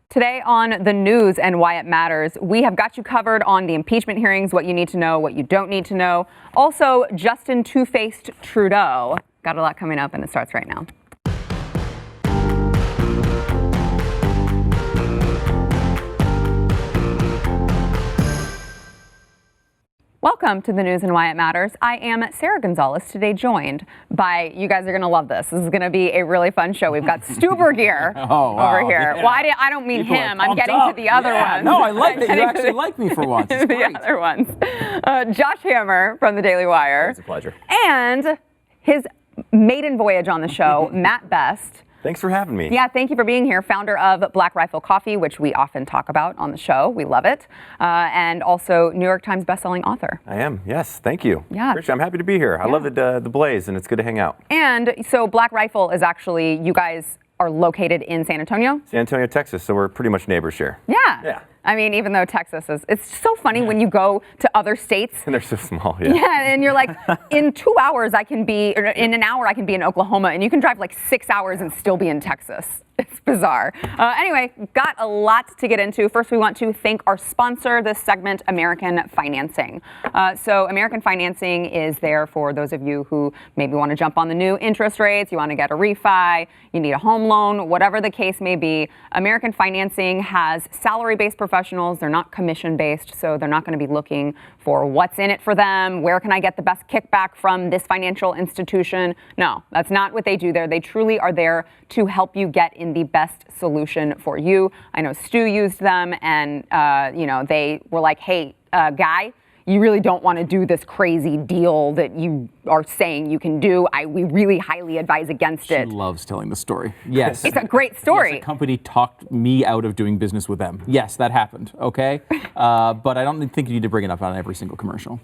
Today on the news and why it matters, we have got you covered on the impeachment hearings, what you need to know, what you don't need to know. Also, Justin Two-Faced Trudeau. Got a lot coming up, and it starts right now. Welcome to the news and why it matters. I am Sarah Gonzalez, today joined by, you guys are going to love this. This is going to be a really fun show. We've got Stuber here over here. Yeah. Well, I don't mean People him. I'm getting to the other ones. No, I like that you actually like me for once. The other ones. Josh Hammer from the Daily Wire. It's a pleasure. And his maiden voyage on the show, Matt Best. Thanks for having me. Yeah, thank you for being here. Founder of Black Rifle Coffee, which we often talk about on the show. We love it. And also New York Times bestselling author. I am, yes. Thank you. Yeah. Appreciate, I'm happy to be here. I love the Blaze, and it's good to hang out. And so Black Rifle is actually, you guys are located in San Antonio? San Antonio, Texas, so we're pretty much neighbors here. Yeah. Yeah. I mean, even though Texas is, it's so funny when you go to other states. And they're so small, yeah. Yeah, and you're like, in 2 hours I can be, or in an hour I can be in Oklahoma, and you can drive like 6 hours and still be in Texas. It's bizarre. Anyway, got a lot to get into. First, we want to thank our sponsor this segment, American Financing. So American Financing is there for those of you who maybe want to jump on the new interest rates, you want to get a refi, you need a home loan, whatever the case may be. American Financing has salary-based professionals. They're not commission-based, so they're not going to be looking for what's in it for them, where can I get the best kickback from this financial institution. No, that's not what they do there. They truly are there to help you get in the best solution for you. I know Stu used them, and they were like, hey, guy, you really don't want to do this crazy deal that you are saying you can do. We really highly advise against it. She loves telling the story. Yes. It's a great story. Yes, a company talked me out of doing business with them. Yes, that happened, okay? But I don't think you need to bring it up on every single commercial.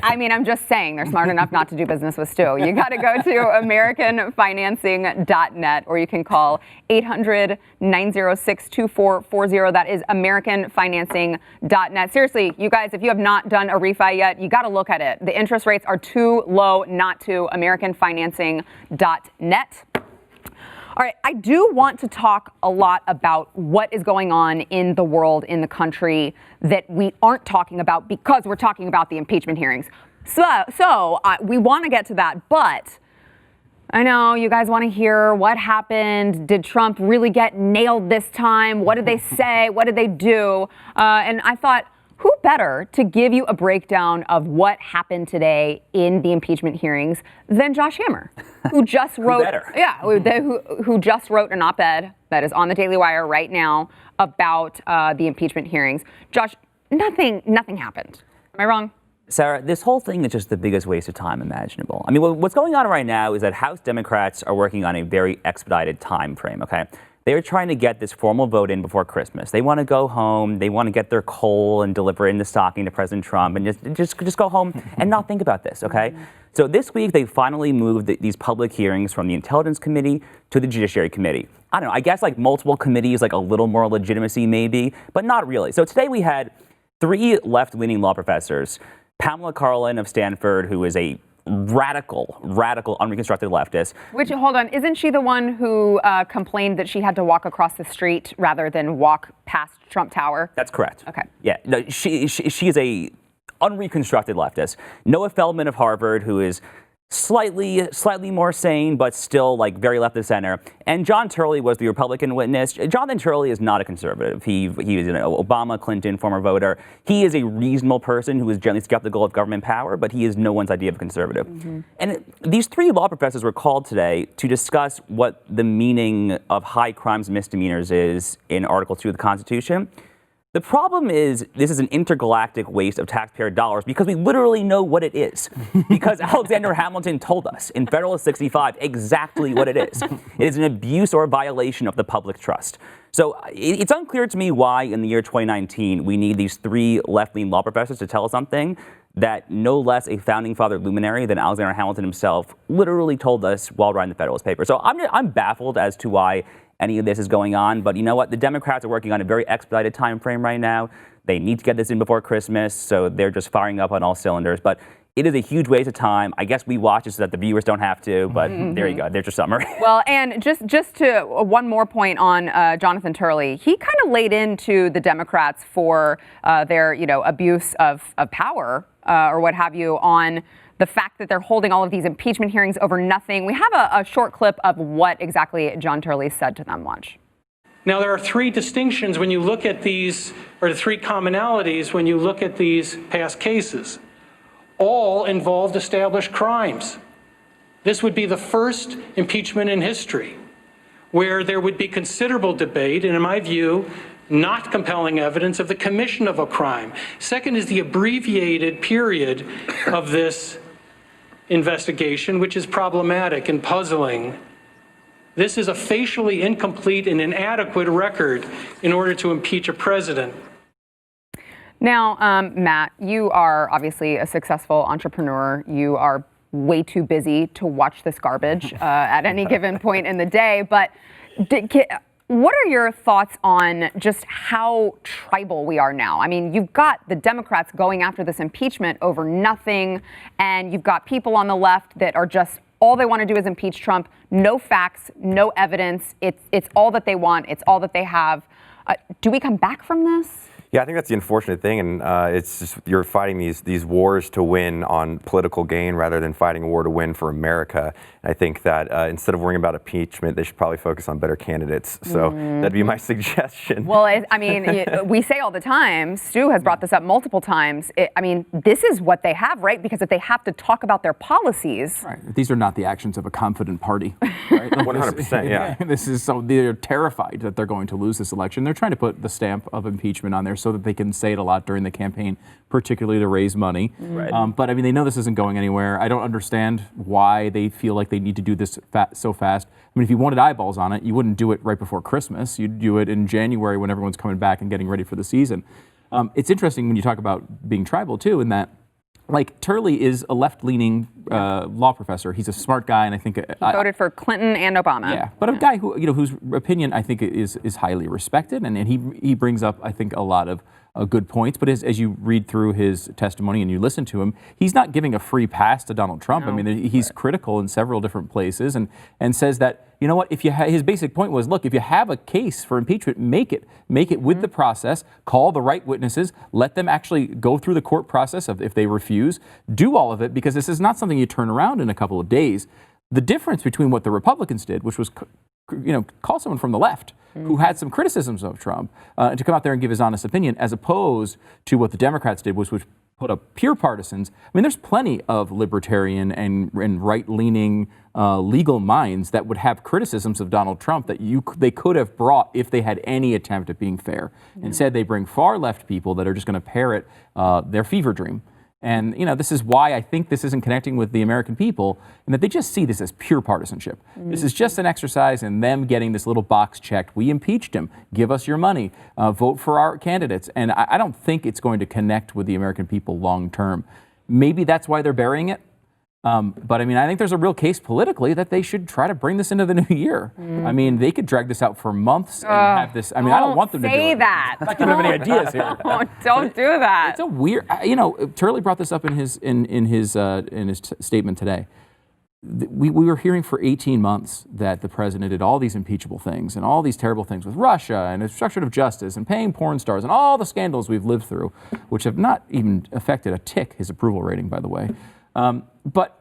I mean, I'm just saying they're smart enough not to do business with Stu. You got to go to AmericanFinancing.net, or you can call 800-906-2440. That is AmericanFinancing.net. Seriously, you guys, if you have not done a refi yet, you got to look at it. The interest rates are too low not to. AmericanFinancing.net. All right, I do want to talk a lot about what is going on in the world, in the country, that we aren't talking about because we're talking about the impeachment hearings. So we want to get to that, but I know you guys want to hear what happened. Did Trump really get nailed this time? What did they say? What did they do? And I thought, who better to give you a breakdown of what happened today in the impeachment hearings than Josh Hammer, who just wrote, who just wrote an op-ed that is on the Daily Wire right now about the impeachment hearings. Josh, nothing happened. Am I wrong? Sarah, this whole thing is just the biggest waste of time imaginable. I mean, what's going on right now is that House Democrats are working on a very expedited time frame, okay? They're trying to get this formal vote in before Christmas. They want to go home. They want to get their coal and deliver it in the stocking to President Trump and just go home and not think about this, okay? So this week, they finally moved these public hearings from the Intelligence Committee to the Judiciary Committee. I don't know, I guess like multiple committees, like a little more legitimacy maybe, but not really. So today we had 3 left-leaning law professors, Pamela Karlan of Stanford, who is a radical, unreconstructed leftist. Which, hold on, isn't she the one who complained that she had to walk across the street rather than walk past Trump Tower? That's correct. Okay. Yeah, no, she is a unreconstructed leftist. Noah Feldman of Harvard, who is slightly more sane, but still like very left of center. And John Turley was the Republican witness. Jonathan Turley is not a conservative. He was an Obama, Clinton, former voter. He is a reasonable person who is generally skeptical of government power, but he is no one's idea of a conservative. Mm-hmm. And these 3 law professors were called today to discuss what the meaning of high crimes and misdemeanors is in Article 2 of the Constitution. The problem is this is an intergalactic waste of taxpayer dollars because we literally know what it is. Because Alexander Hamilton told us in Federalist 65 exactly what it is. It is an abuse or violation of the public trust. So it's unclear to me why in the year 2019 we need these 3 left-leaning law professors to tell us something that no less a founding father luminary than Alexander Hamilton himself literally told us while writing the Federalist Papers. So I'm baffled as to why any of this is going on, but you know what? The Democrats are working on a very expedited time frame right now. They need to get this in before Christmas, so they're just firing up on all cylinders. But It is a huge waste of time. I guess we watch it so that the viewers don't have to, but there you go. There's your summary. Well, and just to one more point on Jonathan Turley, he kind of laid into the Democrats for their, abuse of power or what have you on the fact that they're holding all of these impeachment hearings over nothing. We have a short clip of what exactly John Turley said to them. Watch. Now, there are three distinctions when you look at these, or the three commonalities when you look at these past cases. All involved established crimes. This would be the first impeachment in history where there would be considerable debate, and in my view, not compelling evidence of the commission of a crime. Second is the abbreviated period of this investigation, which is problematic and puzzling. This is a facially incomplete and inadequate record in order to impeach a president. Now, Matt, you are obviously a successful entrepreneur. You are way too busy to watch this garbage at any given point in the day. But what are your thoughts on just how tribal we are now? I mean, you've got the Democrats going after this impeachment over nothing, and you've got people on the left that are just all they want to do is impeach Trump. No facts, no evidence. It's all that they want. It's all that they have. Do we come back from this? Yeah, I think that's the unfortunate thing, and it's just you're fighting these wars to win on political gain rather than fighting a war to win for America. And I think that instead of worrying about impeachment, they should probably focus on better candidates. So that'd be my suggestion. Well, I mean, we say all the time, Stu has brought this up multiple times. This is what they have, right? Because if they have to talk about their policies. Right. These are not the actions of a confident party. Right? 100%, yeah. This is so they're terrified that they're going to lose this election. They're trying to put the stamp of impeachment on there so that they can say it a lot during the campaign, particularly to raise money. Right. But I mean, they know this isn't going anywhere. I don't understand why they feel like they need to do this so fast. I mean, if you wanted eyeballs on it, you wouldn't do it right before Christmas. You'd do it in January when everyone's coming back and getting ready for the season. It's interesting when you talk about being tribal too, in that like Turley is a left-leaning law professor. He's a smart guy, and I think he voted for Clinton and Obama. Yeah, but a guy who whose opinion I think is highly respected, and he brings up I think a lot of good points. But as you read through his testimony and you listen to him, he's not giving a free pass to Donald Trump. No. I mean, he's critical in several different places, and says that you know what, if you his basic point was, look, if you have a case for impeachment, make it with the process, call the right witnesses, let them actually go through the court process of if they refuse, do all of it, because this is not something you turn around in a couple of days. The difference between what the Republicans did, which was call someone from the left who had some criticisms of Trump to come out there and give his honest opinion, as opposed to what the Democrats did, which put up pure partisans. I mean, there's plenty of libertarian and right-leaning legal minds that would have criticisms of Donald Trump that they could have brought if they had any attempt at being fair. Instead, they bring far left people that are just going to parrot their fever dream. And this is why I think this isn't connecting with the American people, and that they just see this as pure partisanship. This is just an exercise in them getting this little box checked. We impeached him. Give us your money. Vote for our candidates. And I don't think it's going to connect with the American people long term. Maybe that's why they're burying it. But I mean, I think there's a real case politically that they should try to bring this into the new year. I mean, they could drag this out for months and have this. I mean, I don't want them to do it. Say that. I'm not giving them any ideas here. Don't do that. It's a weird. Turley brought this up in his statement today. We were hearing for 18 months that the president did all these impeachable things and all these terrible things with Russia and obstruction of justice and paying porn stars and all the scandals we've lived through, which have not even affected a tick his approval rating, by the way. But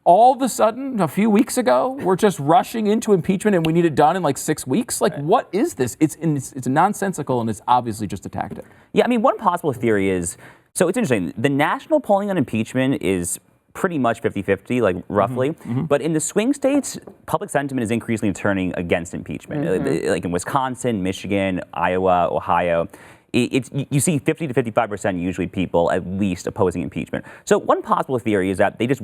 all of a sudden, a few weeks ago, we're just rushing into impeachment and we need it done in like 6 weeks. Like, what is this? It's nonsensical, and it's obviously just a tactic. Yeah, I mean, one possible theory is, so it's interesting, the national polling on impeachment is pretty much 50-50, like roughly. But in the swing states, public sentiment is increasingly turning against impeachment. Like in Wisconsin, Michigan, Iowa, Ohio. You see 50 to 55% usually people at least opposing impeachment. So one possible theory is that they just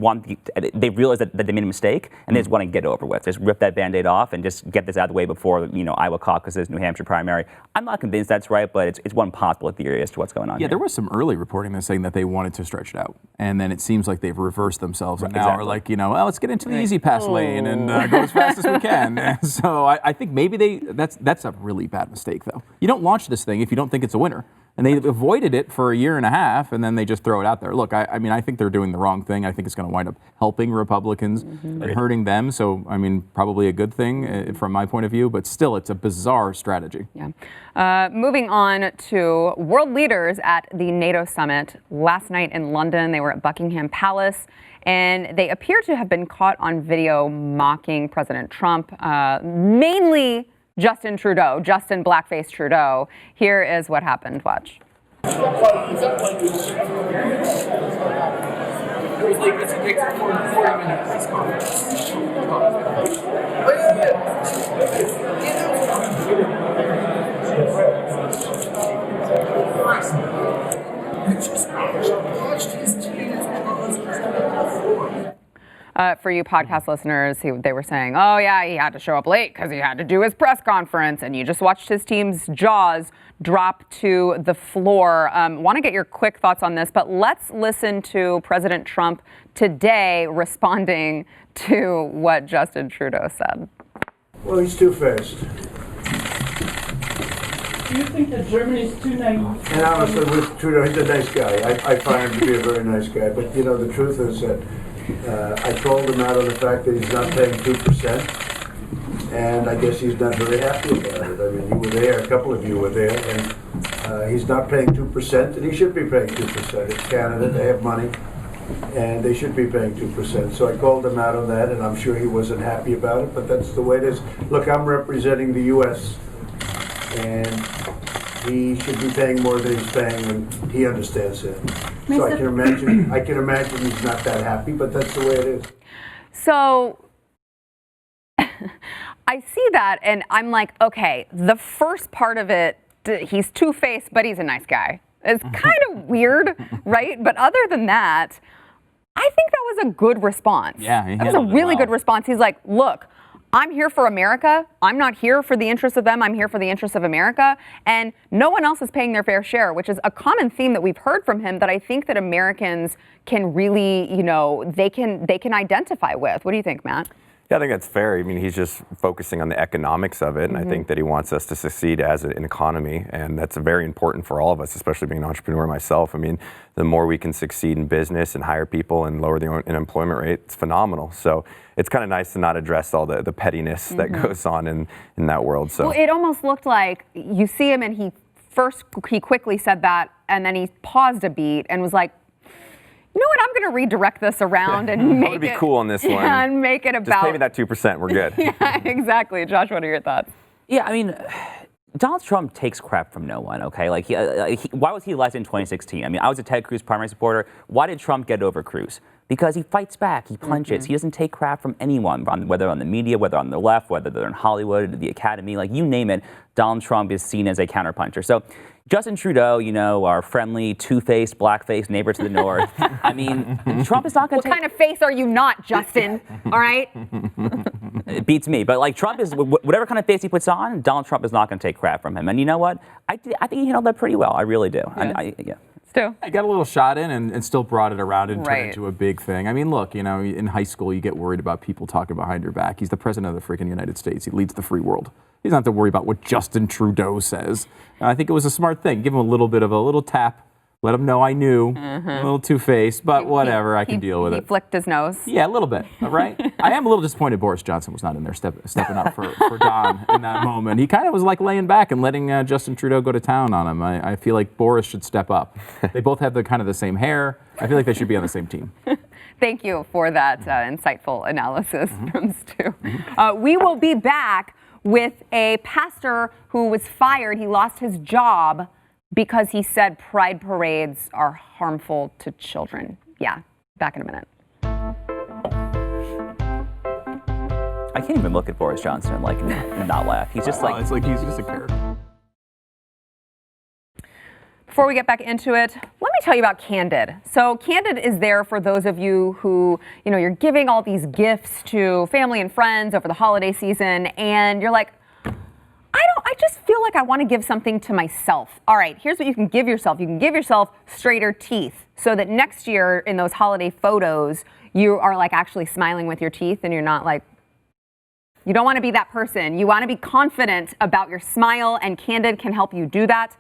they realize that they made a mistake and they just want to get it over with. Just rip that Band-Aid off and just get this out of the way before Iowa caucuses, New Hampshire primary. I'm not convinced that's right, but it's one possible theory as to what's going on. Yeah, there was some early reporting that's saying that they wanted to stretch it out, and then it seems like they've reversed themselves and now are like, well, let's get into the easy pass lane and go as fast as we can. And so I think maybe that's a really bad mistake, though. You don't launch this thing if you don't think it's a winner. And they avoided it for a year and a half, and then they just throw it out there. Look, I mean, I think they're doing the wrong thing. I think it's going to wind up helping Republicans and hurting them. So, I mean, probably a good thing from my point of view, but still, it's a bizarre strategy. Yeah. Moving on to world leaders at the NATO summit last night in London. They were at Buckingham Palace, and they appear to have been caught on video mocking President Trump, mainly Justin Blackface Trudeau. Here is what happened. Watch. For you podcast listeners, they were saying, oh, yeah, he had to show up late because he had to do his press conference, and you just watched his team's jaws drop to the floor. Want to get your quick thoughts on this, but let's listen to President Trump today responding to what Justin Trudeau said. Well, he's two-faced. Do you think that Germany's too naive? And honestly, with Trudeau, he's a nice guy. I find him to be a very nice guy. But, you know, the truth is that I called him out on the fact that he's not paying 2%, and I guess he's not very happy about it. I mean, you were there, a couple of you were there, and he's not paying 2%, and he should be paying 2%. It's Canada, they have money, and they should be paying 2%. So I called him out on that, and I'm sure he wasn't happy about it, but that's the way it is. Look, I'm representing the U.S., and he should be paying more than he's paying, and he understands that. So I can imagine he's not that happy, but that's the way it is. So I see that, and I'm like, okay, the first part of it, he's two-faced, but he's a nice guy. It's kind of weird, right? But other than that, I think that was a good response. Yeah, that was a really good response. He's like, look, I'm here for America. I'm not here for the interests of them. I'm here for the interests of America. And no one else is paying their fair share, which is a common theme that we've heard from him that I think that Americans can really, you know, they can identify with. What do you think, Matt? Yeah, I think that's fair. I mean, he's just focusing on the economics of it, and I think that he wants us to succeed as an economy, and that's very important for all of us, especially being an entrepreneur myself. I mean, the more we can succeed in business and hire people and lower the unemployment rate, it's phenomenal. So it's kind of nice to not address all the pettiness that goes on in that world. So well, it almost looked like you see him, and he quickly said that, and then he paused a beat and was like, you know what? I'm going to redirect this around and make it be cool on this one. Yeah, and make it about. Just pay me that 2%. We're good. Yeah, exactly. Josh, what are your thoughts? Yeah, I mean, Donald Trump takes crap from no one, okay? Like, why was he elected in 2016? I mean, I was a Ted Cruz primary supporter. Why did Trump get over Cruz? Because he fights back, he punches. He doesn't take crap from anyone, whether on the media, whether on the left, whether they're in Hollywood, the academy, like you name it, Donald Trump is seen as a counterpuncher. So Justin Trudeau, you know, our friendly, two-faced, black-faced neighbor to the north. I mean, Trump is not going to What kind of face are you not, Justin? All right? It beats me. But, like, Trump is, whatever kind of face he puts on, Donald Trump is not going to take crap from him. And you know what? I think he handled that pretty well. I really do. Yeah. Stu? I got a little shot in and still brought it around and turned it Right. into a big thing. I mean, look, you know, in high school, you get worried about people talking behind your back. He's the president of the freaking United States. He leads the free world. He doesn't have to worry about what Justin Trudeau says. And I think it was a smart thing. Give him a little tap. Let him know I knew. A little two-faced, but whatever. I can deal with He it. flicked his nose. Yeah, a little bit, all right? I am a little disappointed Boris Johnson was not in there stepping up for Don in that moment. He kind of was like laying back and letting Justin Trudeau go to town on him. I feel like Boris should step up. They both have the kind of the same hair. I feel like they should be on the same team. Thank you for that insightful analysis from Stu. We will be back with a pastor who was fired. He lost his job because he said pride parades are harmful to children. Yeah, back in a minute. I can't even look at Boris Johnson and not laugh. He's just like... It's like he's just a character. Before we get back into it, let me tell you about Candid. So Candid is there for those of you who, you know, you're giving all these gifts to family and friends over the holiday season, and you're like, I just feel like I want to give something to myself. All right, here's what you can give yourself. You can give yourself straighter teeth so that next year in those holiday photos, you are like actually smiling with your teeth and you're not like You don't want to be that person. You want to be confident about your smile, and Candid can help you do that.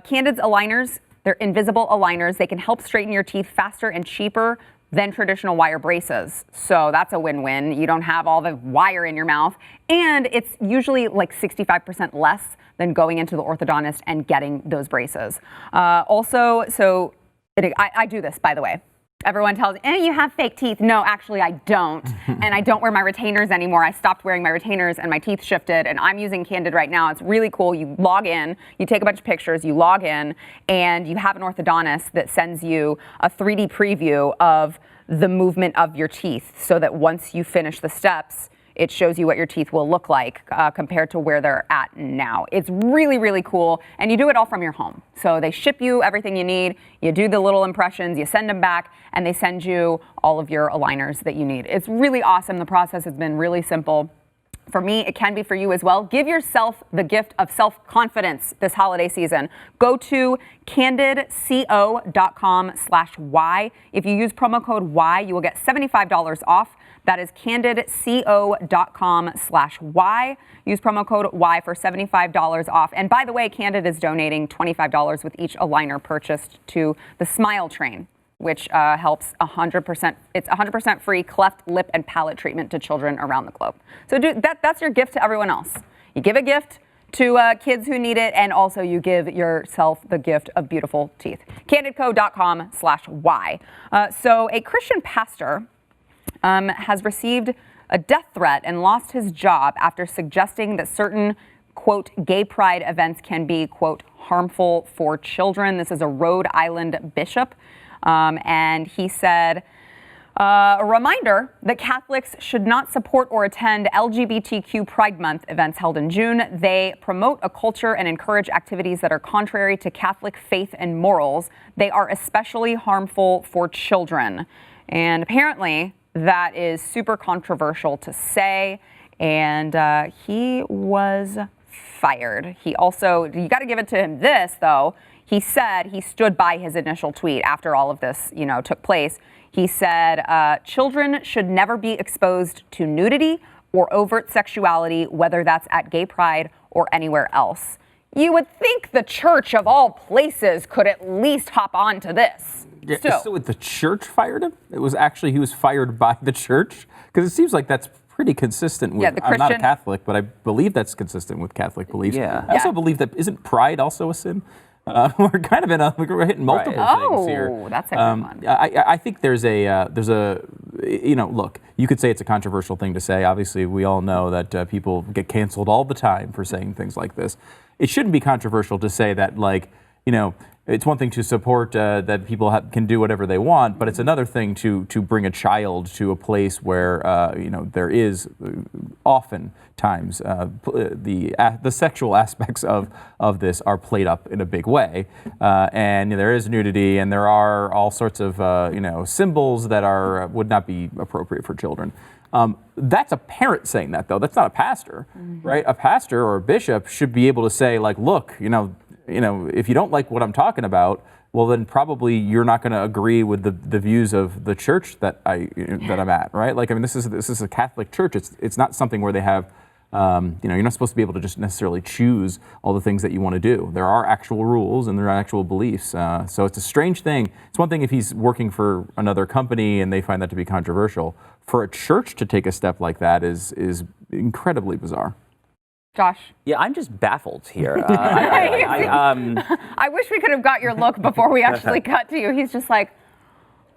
Candid's aligners, they're invisible aligners. They can help straighten your teeth faster and cheaper than traditional wire braces. So that's a win-win. You don't have all the wire in your mouth, and it's usually like 65% less than going into the orthodontist and getting those braces. I do this, by the way. Everyone tells me, you have fake teeth. No, actually, I don't. And I don't wear my retainers anymore. I stopped wearing my retainers and my teeth shifted. And I'm using Candid right now. It's really cool. You log in, you take a bunch of pictures, you log in, and you have an orthodontist that sends you a 3D preview of the movement of your teeth so that once you finish the steps, it shows you what your teeth will look like compared to where they're at now. It's really, really cool. And you do it all from your home. So they ship you everything you need. You do the little impressions, you send them back, and they send you all of your aligners that you need. It's really awesome. The process has been really simple. For me, it can be for you as well. Give yourself the gift of self-confidence this holiday season. Go to candidco.com/Y. If you use promo code Y, you will get $75 off. That is candidco.com/Y. Use promo code Y for $75 off. And by the way, Candid is donating $25 with each aligner purchased to the Smile Train, which helps 100%. It's 100% free cleft lip and palate treatment to children around the globe. So that's your gift to everyone else. You give a gift to kids who need it, and also you give yourself the gift of beautiful teeth. Candidco.com/Y. So a Christian pastor has received a death threat and lost his job after suggesting that certain, quote, gay pride events can be, quote, harmful for children. This is a Rhode Island bishop. And he said, a reminder that Catholics should not support or attend LGBTQ Pride Month events held in June. They promote a culture and encourage activities that are contrary to Catholic faith and morals. They are especially harmful for children. And apparently, that is super controversial to say, and he was fired. He also, you got to give it to him this, though. He said he stood by his initial tweet after all of this, took place. He said, children should never be exposed to nudity or overt sexuality, whether that's at gay pride or anywhere else. You would think the church of all places could at least hop on to this. Yeah, so the church fired him? It was actually, he was fired by the church? Because it seems like that's pretty consistent with, the I'm not a Christian- Catholic, but I believe that's consistent with Catholic beliefs. Yeah. I also believe that, isn't pride also a sin? We're kind of we're hitting multiple things here. Oh, that's a good one. I think there's a, look, you could say it's a controversial thing to say. Obviously, we all know that people get canceled all the time for saying things like this. It shouldn't be controversial to say that, it's one thing to support that people can do whatever they want, but it's another thing to bring a child to a place where there is oftentimes the sexual aspects of this are played up in a big way, and there is nudity, and there are all sorts of symbols that would not be appropriate for children. That's a parent saying that, though. That's not a pastor, right? A pastor or a bishop should be able to say, look, if you don't like what I'm talking about, well, then probably you're not going to agree with the views of the church that I'm at, right? This is a Catholic church. It's not something where they have, you're not supposed to be able to just necessarily choose all the things that you want to do. There are actual rules and there are actual beliefs. So it's a strange thing. It's one thing if he's working for another company and they find that to be controversial. For a church to take a step like that is incredibly bizarre. Josh? Yeah, I'm just baffled here. I wish we could have got your look before we actually cut to you. He's just like,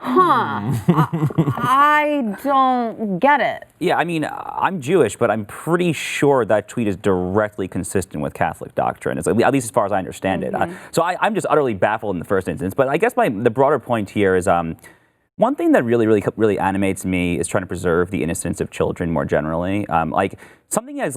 I don't get it. Yeah, I'm Jewish, but I'm pretty sure that tweet is directly consistent with Catholic doctrine, at least as far as I understand it. So I'm just utterly baffled in the first instance. But I guess the broader point here is one thing that really animates me is trying to preserve the innocence of children more generally. Something as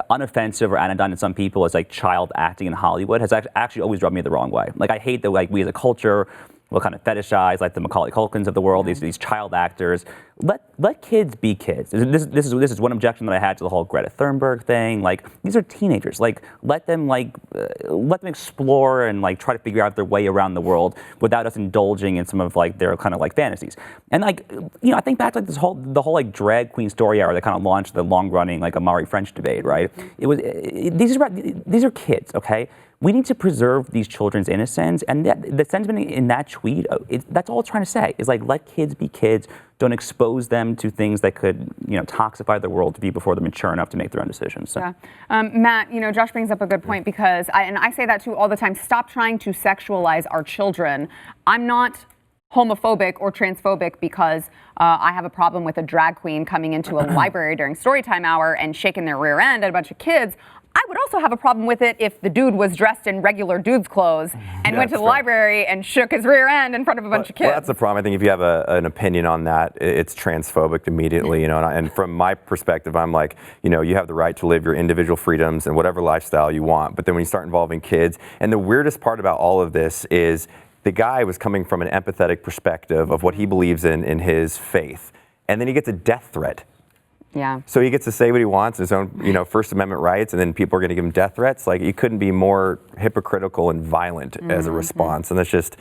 unoffensive or anodyne to some people as child acting in Hollywood has actually always rubbed me the wrong way. I hate that we as a culture will kind of fetishize, like the Macaulay Culkins of the world, these child actors. Let kids be kids. This is one objection that I had to the whole Greta Thunberg thing. Like, these are teenagers. Like, let them explore and like try to figure out their way around the world without us indulging in some of like their kind of like fantasies. And like, I think back to like the whole like drag queen story hour that kind of launched the long running like Amari French debate, right? These are kids, okay? We need to preserve these children's innocence, and the sentiment in that tweet, that's all it's trying to say, is like, let kids be kids, don't expose them to things that could, toxify the world before they're mature enough to make their own decisions. So. Yeah. Matt, Josh brings up a good point, because I say that too all the time, stop trying to sexualize our children. I'm not homophobic or transphobic because I have a problem with a drag queen coming into a library during storytime hour and shaking their rear end at a bunch of kids. I would also have a problem with it if the dude was dressed in regular dude's clothes and went to the library and shook his rear end in front of a bunch of kids. Well, that's the problem. I think if you have an opinion on that, it's transphobic immediately, and from my perspective, I'm like, you have the right to live your individual freedoms and whatever lifestyle you want. But then when you start involving kids, and the weirdest part about all of this is the guy was coming from an empathetic perspective of what he believes in his faith. And then he gets a death threat. Yeah. So he gets to say what he wants, his own, First Amendment rights, and then people are going to give him death threats. Like, you couldn't be more hypocritical and violent as a response. And that's just,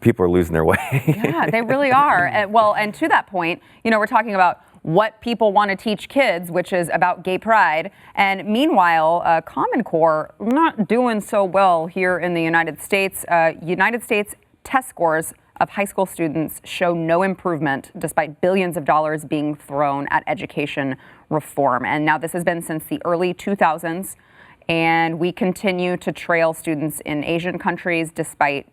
people are losing their way. Yeah, they really are. And to that point, we're talking about what people want to teach kids, which is about gay pride. And meanwhile, Common Core not doing so well here in the United States. United States test scores of high school students show no improvement despite billions of dollars being thrown at education reform. And now this has been since the early 2000s, and we continue to trail students in Asian countries despite,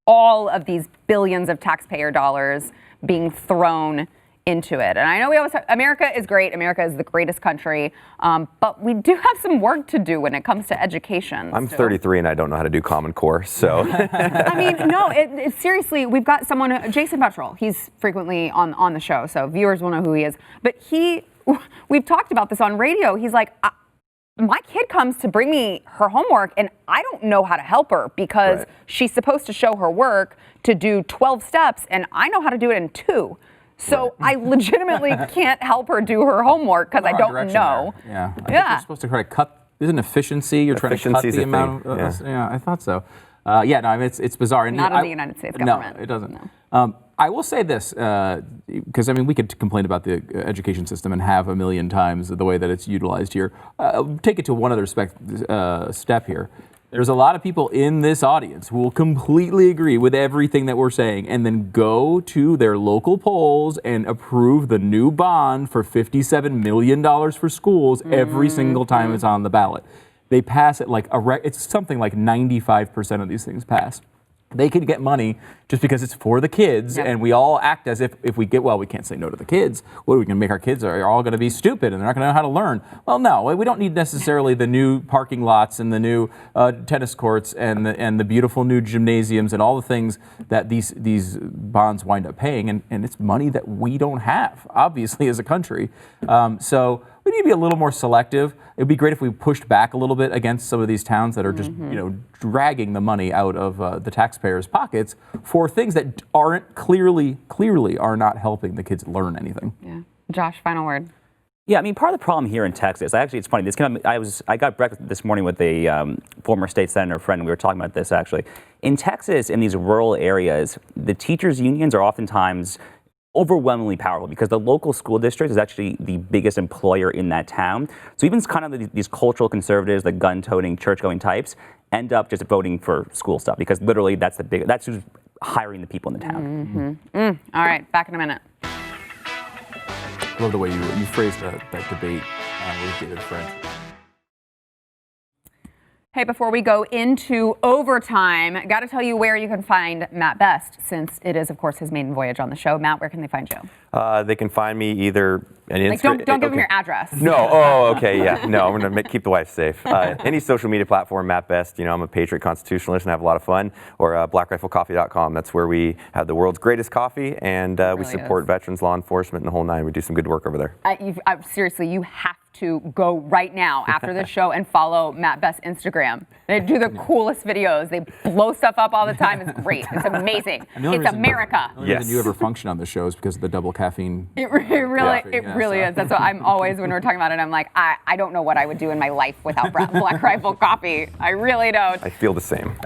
all of these billions of taxpayer dollars being thrown into it. And I know we always say America is great. America is the greatest country. But we do have some work to do when it comes to education. I'm 33 and I don't know how to do Common Core, so. I mean, no, seriously, we've got someone, Jason Buttrell. He's frequently on the show, so viewers will know who he is. But we've talked about this on radio. He's like, my kid comes to bring me her homework and I don't know how to help her because she's supposed to show her work to do 12 steps and I know how to do it in 2. So I legitimately can't help her do her homework because I don't know. Yeah. I think you're supposed to try to cut. Isn't efficiency? You're trying to cut the amount of. Yeah, I thought so. It's bizarre. And Not in the United States government. No, it doesn't. No. I will say this, because we could complain about the education system and have a million times the way that it's utilized here. Take it to one other step here. There's a lot of people in this audience who will completely agree with everything that we're saying and then go to their local polls and approve the new bond for $57 million for schools every single time it's on the ballot. They pass it like it's something like 95% of these things pass. They could get money just because it's for the kids, and we all act as if we can't say no to the kids. What are we going to make our kids are all going to be stupid and they're not going to know how to learn? Well, no, we don't need necessarily the new parking lots and the new tennis courts and the beautiful new gymnasiums and all the things that these bonds wind up paying, and it's money that we don't have, obviously, as a country. So we need to be a little more selective. It would be great if we pushed back a little bit against some of these towns that are just, dragging the money out of the taxpayers' pockets for things that aren't clearly are not helping the kids learn anything. Yeah. Josh, final word. Yeah, part of the problem here in Texas, it's funny. I got breakfast this morning with a former state senator friend. We were talking about this actually. In Texas, in these rural areas, the teachers' unions are oftentimes overwhelmingly powerful because the local school district is actually the biggest employer in that town. So even kind of these cultural conservatives, the gun-toting, church-going types, end up just voting for school stuff because literally that's who's hiring the people in the town. All right, back in a minute. Love the way you phrased that debate with David French. Hey, before we go into overtime, got to tell you where you can find Matt Best, since it is, of course, his maiden voyage on the show. Matt, where can they find you? They can find me either on Instagram. Don't give them your address. No. Oh, okay. Yeah. No, I'm going to keep the wife safe. Any social media platform, Matt Best. I'm a patriot constitutionalist and have a lot of fun. Or blackriflecoffee.com. That's where we have the world's greatest coffee, and we support veterans, law enforcement, and the whole nine. We do some good work over there. Seriously, you have to go right now after the show and follow Matt Best's Instagram. They do the coolest videos. They blow stuff up all the time. It's great. It's amazing. It's America. The only reason you ever function on the show is because of the double caffeine. It really is. That's what I'm always, when we're talking about it, I'm like, I don't know what I would do in my life without Black Rifle coffee. I really don't. I feel the same.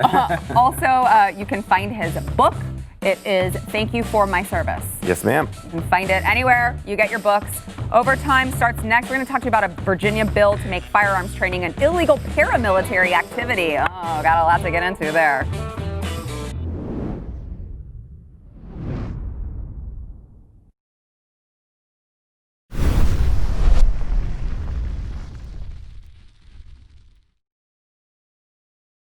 Also, you can find his book. It is Thank You for My Service. Yes, ma'am. You can find it anywhere you get your books. Overtime starts next. We're going to talk to you about a Virginia bill to make firearms training an illegal paramilitary activity. Oh, got a lot to get into there.